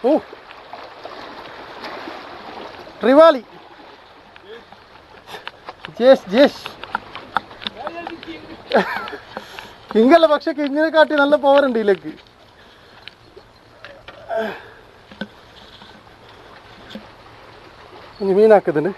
Oh, Rivali. Yes. Kingala പക്ഷേ കിങ്ങിനെ കാട്ടി നല്ല പവർ ഉണ്ട് ഇതിലേക്ക്. ഇനി മീനാക്കുന്നുണ്ട്.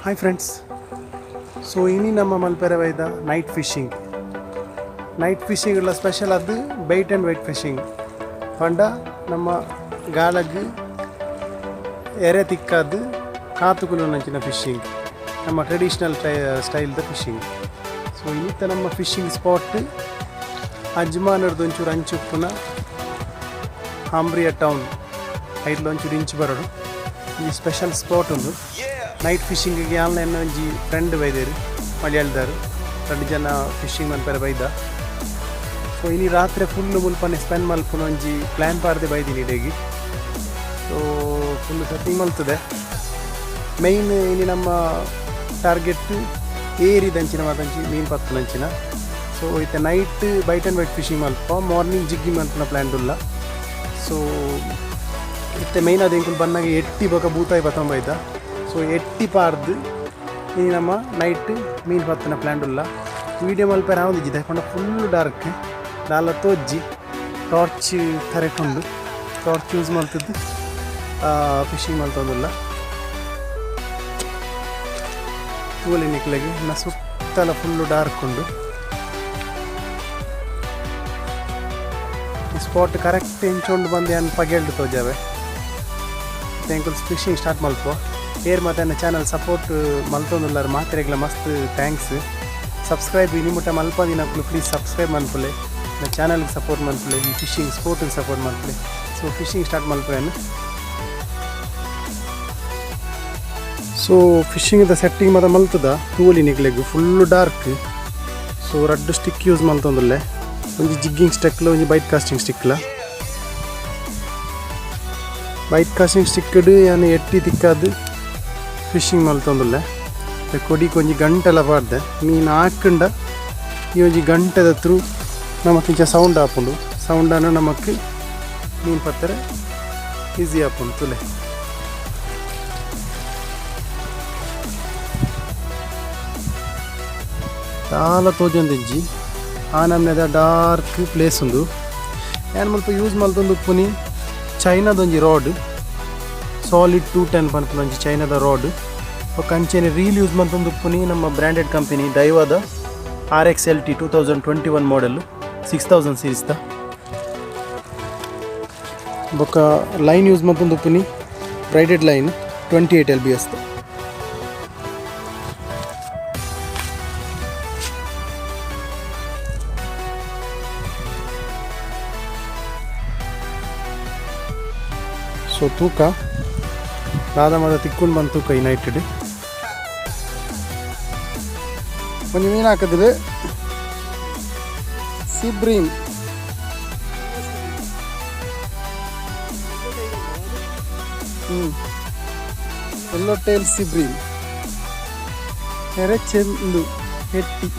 Hi friends, so ini nama malpera night fishing ulla special adu bait and weight fishing panda nama galag ere tikkadu kaatukulu nanchina fishing nama traditional style the fishing. So inita nama fishing spot ajmanardu onchuru anchuppuna Hamriyah town height lonchuru inch baradu ee special spot undu. Night ಫಿಶಿಂಗಿಗೆ online ಒಂಜಿ friend ಬೈದೇರು ಮಲಯಾಳದಾರು 2 ಜನ fishing ಮನ್ಪೆರ ಬೈದ. So ಇನಿ ರಾತ್ರಿ full ಮುಲ್ಪನೆ spend ಮಲ್ಪುನ ಒಂಜಿ ಪ್ಲ್ಯಾನ್ ಪಾಡ್ದೆ ಬೈದಿನಿ ಇಡೇಗಿ. ಸೊ ಫುಲ್ ಸೆಟ್ಟಿಂಗ್ ಮಲ್ತದೆ. ಮೈನ್ ಇನಿ ನಮ್ಮ ಟಾರ್ಗೆಟ್ ಏರಿದಂಚಿನ ಮಾತಂಚಿ ಮೀನು ಪತ್ತುನಂಚಿನ. ಸೊ ಇತ್ತೆ night bait and wait fishing ಮಲ್ಪ ಮಾರ್ನಿಂಗ್ ಜಿಗ್ಗಿಂಗ್ ಮಲ್ಪುನ ಪ್ಲ್ಯಾನ್ ಉಲ್ಲ. ಸೊ ಇತ್ತೆ ಮೈನ್ ಅದು ಎಂಕುಲು ಬನ್ನಾಗ ಎಟ್ಟಿ ಬೊಕ ಬೂತಾಯಿ ಬತ್ತೊಂಬೈದ. ಸೊ ಎಟ್ಟಿ ಪಾರ್ದು ಈ ನಮ್ಮ ನೈಟ್ ಮೀನು ಪತ್ತಿನ ಪ್ಲ್ಯಾನ್ ಉಲ್ಲ. ವೀಡಿಯೋ ಮಲ್ಪೇರ ಆವೊಂದಿಜ್ಜಿದೆ ಕೊಂಡ ಫುಲ್ ಡಾರ್ಕ್ ದಾಲ ತೋಜ್ಜಿ ಟಾರ್ಚ್ ತರೆಕೊಂಡು ಟಾರ್ಚ್ ಯೂಸ್ ಮಾಡ್ತಿದ್ದು ಫಿಶಿಂಗ್ ಮಲ್ತೊಂದುಲ್ಲ. ತೂಲಿ ನಿಕ್ಲೆಗೆ ಇನ್ನು ಸುತ್ತಲ ಫುಲ್ಲು ಡಾರ್ಕ್ ಉಂಡು. ಈ ಸ್ಪಾಟ್ ಕರೆಕ್ಟ್ ಎಂಚೊಂಡು ಬಂದು ಏನು ಪಗೆಲ್ಡು ತೋಜಾವೆ ಎಂಕುಲ್ ಫಿಶಿಂಗ್ ಸ್ಟಾರ್ಟ್ ಮಲ್ಪುವ. ಏರ್ ಮತ್ತು ನನ್ನ ಚಾನಲ್ ಸಪೋರ್ಟ್ ಮಲ್ತೊಂದುಲ್ಲಾರ ಮಾತ್ರೆಗ್ಲ ಮಸ್ತ್ ಥ್ಯಾಂಕ್ಸ್. ಸಬ್ಸ್ಕ್ರೈಬ್ ನಿಮ್ಮುಟ ಮಲ್ಪದಿನಕ್ಕಲು ಪ್ಲೀಸ್ ಸಬ್ಸ್ಕ್ರೈಬ್ ಮನ್ಪುಲೆ ನನ್ನ ಚಾನಲ್ಗೆ ಸಪೋರ್ಟ್ ಮನ್ಪುಲೆ ಈ ಫಿಶಿಂಗ್ ಸ್ಪೋರ್ಟಿಗೆ ಸಪೋರ್ಟ್ ಮನ್ಪುಲೆ. ಸೊ ಫಿಶಿಂಗ್ ಸ್ಟಾರ್ಟ್ ಮಲ್ಪೇನು. ಸೊ ಫಿಶಿಂಗ್ದ ಸೆಟ್ಟಿಂಗ್ ಮತ್ತು ಮಲ್ತದ ತೂಲಿ ನಿಕ್ಲೆಗ್ full dark. So 2 stick use ಮಲ್ತೊಂದುಲ್ಲೆ ಒಂಜಿ ಜಿಗ್ಗಿಂಗ್ ಸ್ಟಿಕ್ಲ ಒಂಜಿ ಬೈಟ್ ಕಾಸ್ಟಿಂಗ್ ಸ್ಟಿಕ್ಲ. ಬೈಟ್ ಕಾಸ್ಟಿಂಗ್ ಸ್ಟಿಕ್ಡ್ ಯಾನು ಎಟ್ಟಿ ತಿಕ್ಕಾದು ಫಿಶಿಂಗ್ ಮಲ್ತೊಂದುಲ್ಲೆ. ಕೊಡಿ ಒಂಜಿ ಗಂಟೆಲ್ಲ ಪಾಡ್ದೆ ಮೀನು ಹಾಕಂಡ ಈ ಒಂಜಿ ಗಂಟೆದ ತ್ರೂ ನಮಕ್ ಇಂಚ ಸೌಂಡ್ ಆಪುಂಡು. ಸೌಂಡನ್ನು ನಮಕ್ ಮೀನು ಪತ್ತರೆ ಈಸಿ ಆಪುಂಡು ತುಲೆ. ತಾಲ ತೋಜೊಂದಿಜ್ಜಿ ಆ ನಮ್ನೆದ ಡಾರ್ಕ್ ಪ್ಲೇಸ್ ಉಂದು. ಏನು ಮಲ್ಪ ಯೂಸ್ ಮಲ್ತೊಂದು ಉಪ್ಪುನಿ ಚೈನಾದೊಂಜಿ ರಾಡ್ ಸಾಲಿಡ್ 210 ಪನ್ಪುನ ಒಂಜಿ ಚೈನಾದ ರಾಡ್. ಕಂಚೆನೆ ರೀಲ್ ಯೂಸ್ ಮಲ್ತೊಂದು ಉಪ್ಪುನಿ ನಮ್ಮ ಬ್ರ್ಯಾಂಡೆಡ್ ಕಂಪನಿ ಡೈವಾದ RXLT 2021 ಮಾಡೆಲ್ 6000 ಸೀರೀಸ್ದ. ಬೊಕ್ಕ ಲೈನ್ ಯೂಸ್ ಮಲ್ತೊಂದು ಉಪ್ಪುನಿ ಬ್ರೈಡೆಡ್ ಲೈನ್ 28 LBS. ಸೊ ತೂಕ ರಾಧಮದ ತಿಕ್ಕೊಂಡು ಬಂದು ತೂಕ ಈ ನೈಟ್ ಇಡಿ கொஞ்சம் மீன் ಹಾಕಿದ್ರೆ ಸಿಬ್ರೀಮ್ ಎಲ್ಲೋ ಟೇಲ್ ಸಿಬ್ರೀಮ್ ಎರೆಚೆಂದು ಹೆಟ್ಟಿ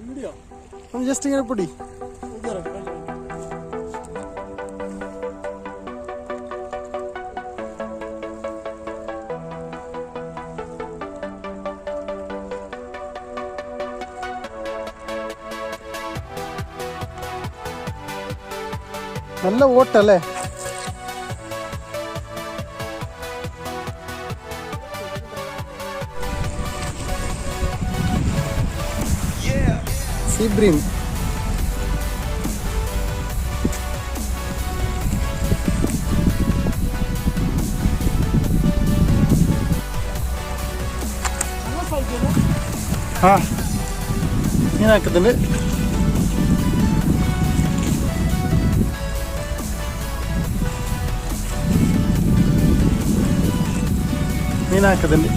വീഡിയോ ഒന്ന് ജസ്റ്റ് ഇങ്ങനെ പൊടി നല്ല ഓട്ടല്ലേ സിബ്രീം ആ ഇങ്ങനെ ആക്കുന്നുണ്ട് മീൻ ആക്കുന്നുണ്ട്.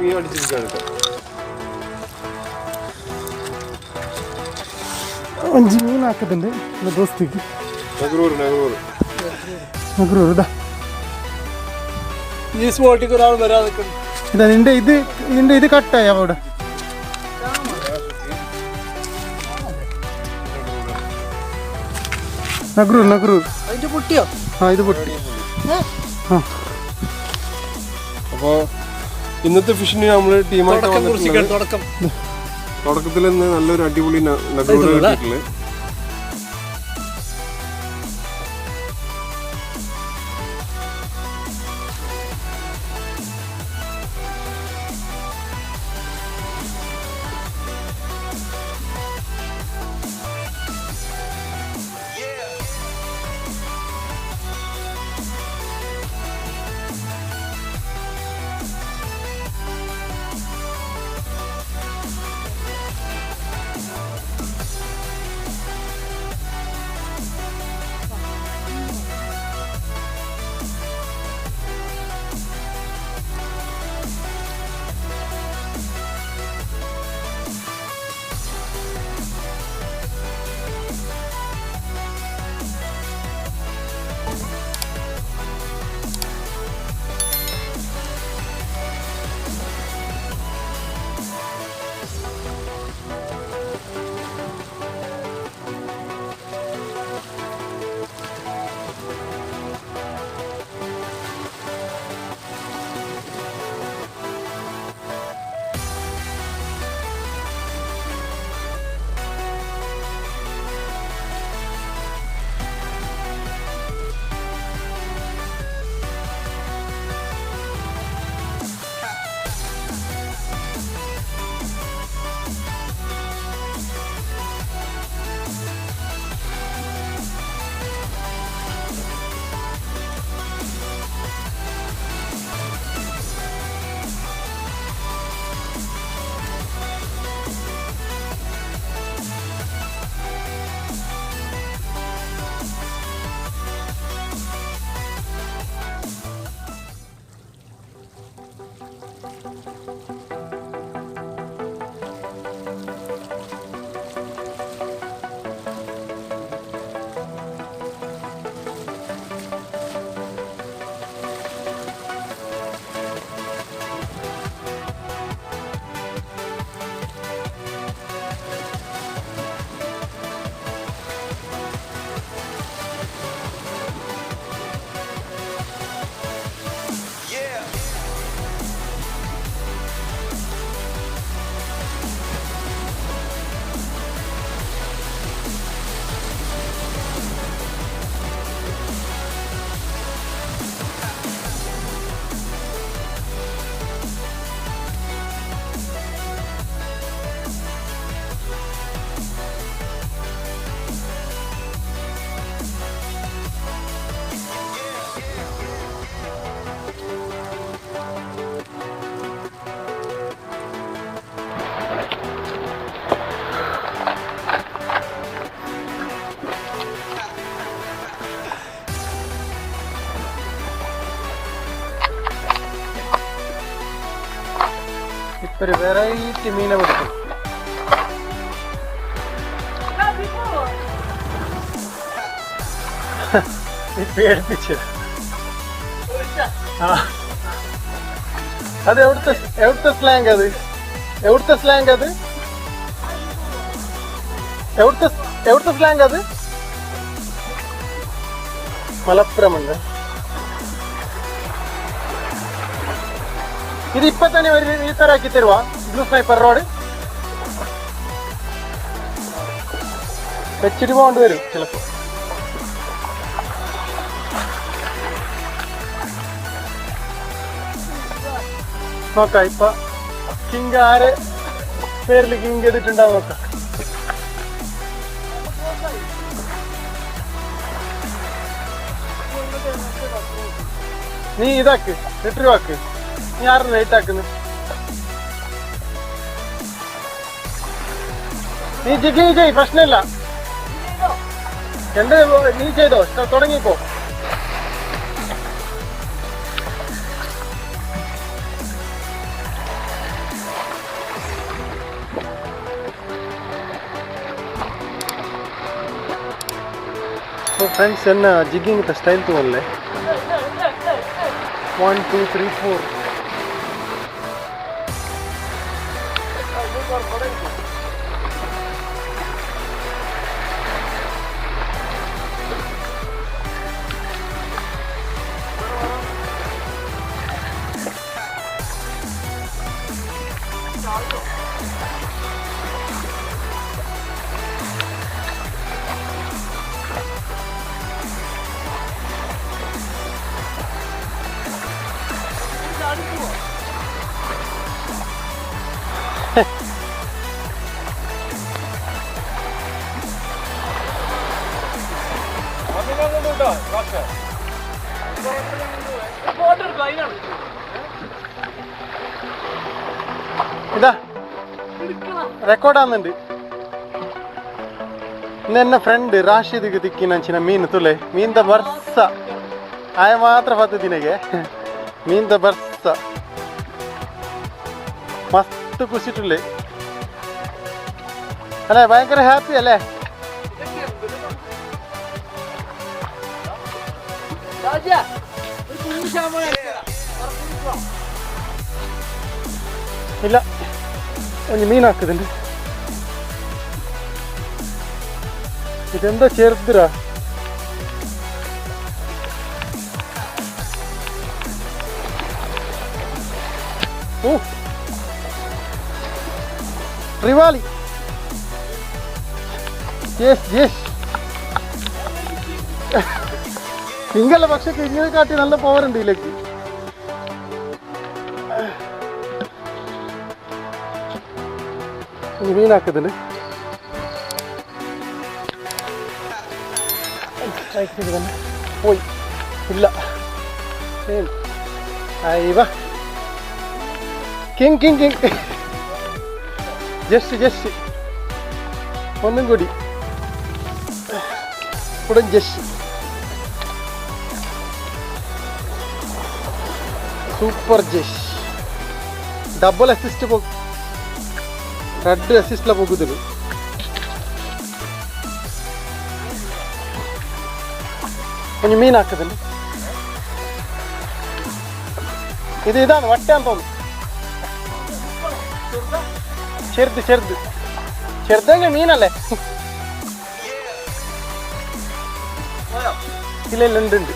മീൻ അടിച്ചിരിക്കുകയാണ് കേട്ടോ. 5 മീൻ ആക്കുന്നുണ്ട് എൻ്റെ ദോസ്തിക്ക്. നഗറൂർ ഇതാ ഈ സ്പോട്ടിക്ക് ഒരാൾ വരാതെ നിൽക്കുന്നു. ഇതാ നിന്റെ ഇത് കട്ടായ അവിടെ. നഗറൂർ അതിന്റെ പൊട്ടിയോ? ആ ഇത് പൊട്ടി. അപ്പോൾ ഇന്നത്തെ ഫിഷിന് നമ്മൾ ടീമായിട്ട് തുടക്കത്തിൽ നിന്ന് നല്ലൊരു അടിപൊളി നഗറൂർ കിട്ടിയിട്ടുള്ളത്. ഒരു വെറൈറ്റി മീനെ പിടിക്കും. പേടിപ്പിച്ചു. അത് എവിടുത്തെ സ്ലാങ് അത്? എവിടുത്തെ സ്ലാങ് അത്? എവിടുത്തെ സ്ലാങ് അത്? മലപ്പുറമുണ്ട്. ഇത് ഇപ്പൊ തന്നെ ഒരു ഈത്തരാക്കി തരുവാ ബ്ലൂ സ്നൈപ്പർ റോഡ് വെച്ചിട്ട് പോകേണ്ടി വരും ചിലപ്പോ. നോക്കാം ഇപ്പൊ കിങ് ആരെ പേരിൽ കിങ് ചെയ്തിട്ടുണ്ടാവും നോക്കാം. നീ ഇതാക്ക് റിട്രീവ്. നീ ആരും ലൈറ്റ് ആക്കുന്നു. നീ ജിഗിങ് ചെയ്, പ്രശ്നമില്ല. രണ്ട് നീ ചെയ്തോ തുടങ്ങിപ്പോ. तो फ्रेंड्स एन जिगिंग स्टाइल तो बोल 1 2 3 4 ഇതാ റെക്കോർഡാകുന്നുണ്ട്. ഇന്ന് എന്നെ ಫ್ರೆಂಡ್ ರಾಶಿದಿಗೆ ತಿಕ್ಕಿನಂಚಿನ ಮೀನು ತುಲೆ ಮೀನ್ದ ಬರ್ಸ ಆಯ ಮಾತ್ರ ಪತ್ತು ದಿನಗೆ ಮೀನ್ದ ಬರ್ಸ ಮಸ್ತ್ ಖುಷಿಟುಲೆ ಅಲ್ಲ ಭಯಂಕರ ಹ್ಯಾಪಿ ಅಲ್ಲೇ. ಇಲ್ಲ ಒಂದು ಮೀನು ಹಾಕುದುಂಟು. ಇದೆಂತ ಸೇರ್ತೀರಾ? ಓ റിവാളി. Yes yes. നിങ്ങളുടെ പക്ഷെ ഇങ്ങനെ കാട്ടി നല്ല പവറുണ്ട് ഇതിലേക്ക്. മീനാക്കുന്നുണ്ട്. തന്നെ പോയി ഇല്ല. അയ്യവ king king king. Just just ഒന്നും കൂടി ഉടൻ just. Super just. Double assist red ಅಸಿಸ್ಟ್ಲ ಹೋಗುದಿಲ್ಲ. ಒಂದು ಮೀನು ಹಾಕದಲ್ಲಿ ಇದು ಇದಾನು ಹೊಟ್ಟೆ ಅಂತ ಒಂದು ചെറുത് ചെറുത് ചെറുതെങ്കിൽ മീനല്ലേ? ഇല്ല ഇല്ല ഉണ്ട് ഉണ്ട്.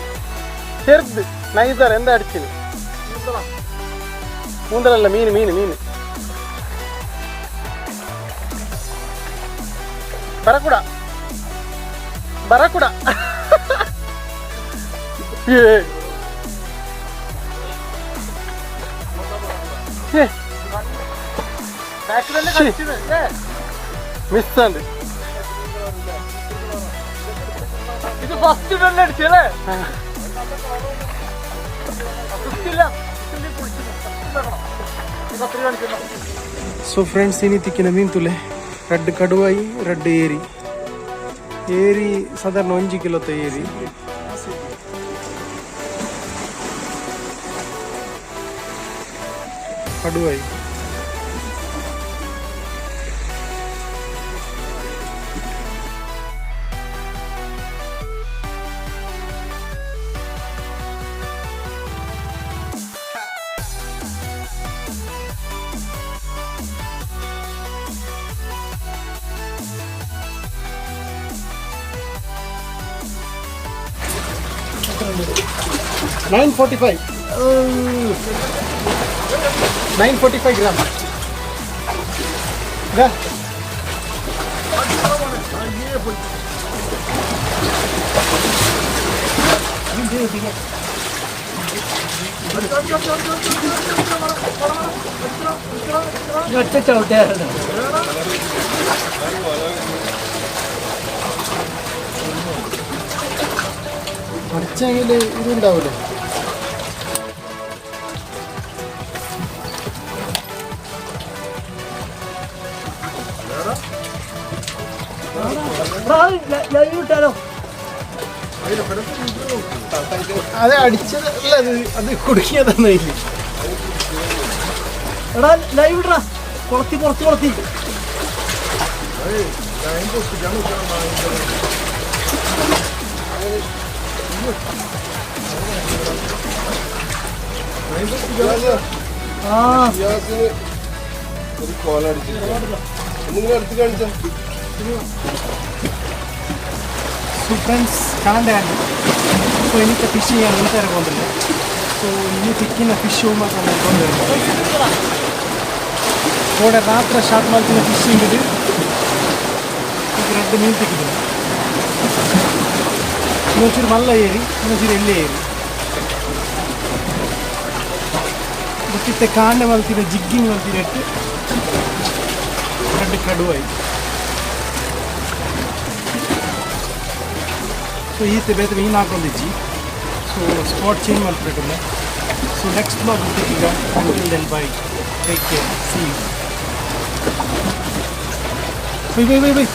ചെറുത് നൈസർ എന്താ അടിച്ചിന്? മൂന്തലല്ല മീന് മീന് മീന്. baracuda baracuda. മിസ്സാണ്ട്. ഇത് ഫസ്റ്റ് വെള്ളം അടിച്ചല്ലേ? ಸೊ ಫ್ರೆಂಡ್ಸ್ ಇನಿ ತಿಕ್ಕಿನ ಮೀನು ತುಲೆ ರೆಡ್ ಕಡುವಾಯಿ ರೆಡ್ ಏರಿ. ಏರಿ ಸಾಧಾರಣ 1 ಕಿಲೋತ ಏರಿ. ಕಡುವಾಯಿ $945 gram. Yeah. അടിച്ചെങ്കിൽ ഇതുണ്ടാവില്ലേ? ഇട്ടാലോ അത് അടിച്ചത് അല്ല അത് കുടുക്കിയതെന്ന് എടാ ലൈവ് ഇടാ കൊളത്തി ഒരു കോലടിച്ചു നിങ്ങൾ എടുത്ത് കാണിച്ചാ സോ ഫ്രണ്ട്സ് കാണണ്ടാണ് സോ എനിക്ക് ഫിഷ് ചെയ്യാൻ വീട്ടുകാരെ പോകുന്നില്ല സോ ഇനി തിക്കുന്ന ഫിഷും ഇവിടെ രാത്രി ഷാർട്ട് മാർക്കിന് ഫിഷ് ചെയ്തിട്ട് രണ്ട് മീൻ തിക്കുന്നില്ല ಇನ್ನೊಂಚೂರು ಮಲ್ಲ ಏರಿ ಇನ್ನೊಂಚೂರು ಎಲ್ಲಿ ಏರಿ ಗೊತ್ತಿತ್ತೆ ಕಾಂಡ ಮಲ್ತಿನ ಜಿಗ್ಗಿಂಗ್ ಮಲ್ತಿನಟ್ಟು രണ്ട് കടുവായി ಸೊ ಈತ ಬೇತ ಮೀನು ಹಾಕೊಂಡಿದ್ದಿ ಸೊ ಸ್ಪಾಟ್ ಚೇಂಜ್ ಮಾಡ್ಬಿಟ್ಟಿಲ್ಲ ಸೊ ನೆಕ್ಸ್ಟ್ ಬ್ಲಾಗ್ ಈಗ until then bye take care see you by